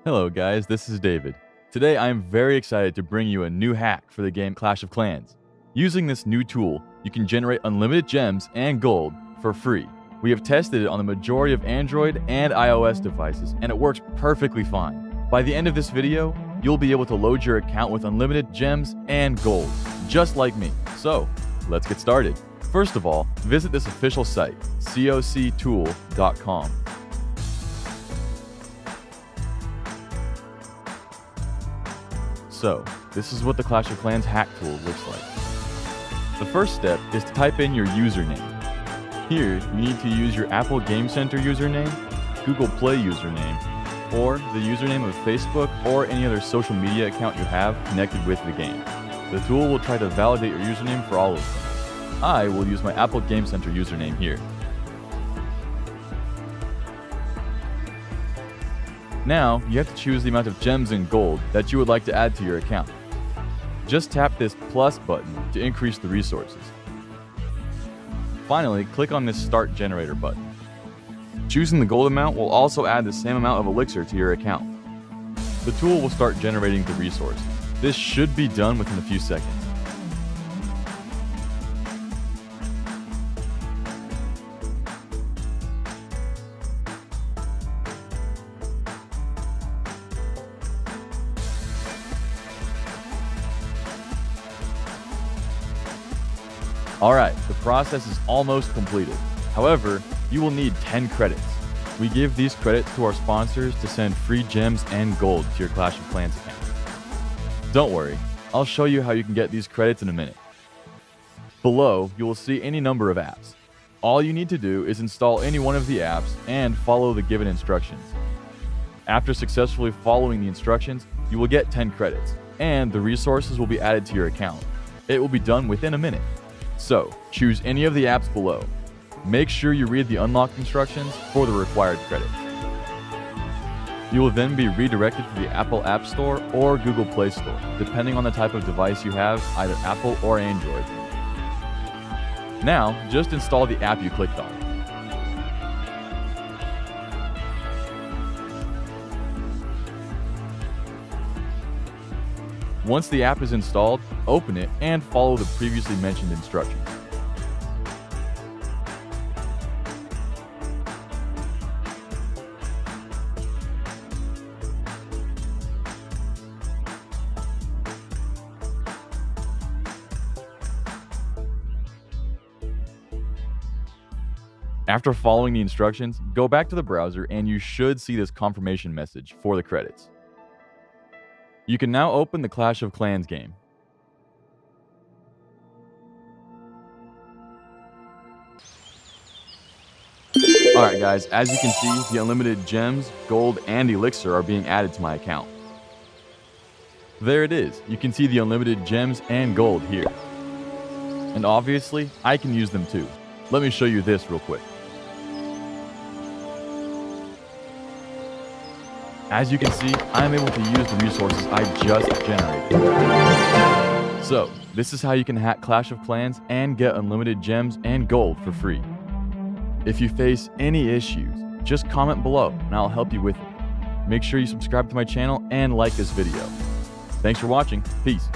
Hello guys, this is David. Today I am very excited to bring you a new hack for the game Clash of Clans. Using this new tool, you can generate unlimited gems and gold for free. We have tested it on the majority of Android and iOS devices, and it works perfectly fine. By the end of this video, you'll be able to load your account with unlimited gems and gold, just like me. So, let's get started. First of all, visit this official site, coctool.com. So, this is what the Clash of Clans hack tool looks like. The first step is to type in your username. Here, you need to use your Apple Game Center username, Google Play username, or the username of Facebook or any other social media account you have connected with the game. The tool will try to validate your username for all of them. I will use my Apple Game Center username here. Now, you have to choose the amount of gems and gold that you would like to add to your account. Just tap this plus button to increase the resources. Finally, click on this Start Generator button. Choosing the gold amount will also add the same amount of elixir to your account. The tool will start generating the resources. This should be done within a few seconds. Alright, the process is almost completed. However, you will need 10 credits. We give these credits to our sponsors to send free gems and gold to your Clash of Clans account. Don't worry, I'll show you how you can get these credits in a minute. Below, you will see any number of apps. All you need to do is install any one of the apps and follow the given instructions. After successfully following the instructions, you will get 10 credits, and the resources will be added to your account. It will be done within a minute. So, choose any of the apps below. Make sure you read the unlock instructions for the required credits. You will then be redirected to the Apple App Store or Google Play Store, depending on the type of device you have, either Apple or Android. Now, just install the app you clicked on. Once the app is installed, open it and follow the previously mentioned instructions. After following the instructions, go back to the browser and you should see this confirmation message for the credits. You can now open the Clash of Clans game. Alright guys, as you can see, the unlimited gems, gold, and elixir are being added to my account. There it is, you can see the unlimited gems and gold here. And obviously, I can use them too. Let me show you this real quick. As you can see, I am able to use the resources I just generated. So, this is how you can hack Clash of Clans and get unlimited gems and gold for free. If you face any issues, just comment below and I'll help you with it. Make sure you subscribe to my channel and like this video. Thanks for watching. Peace.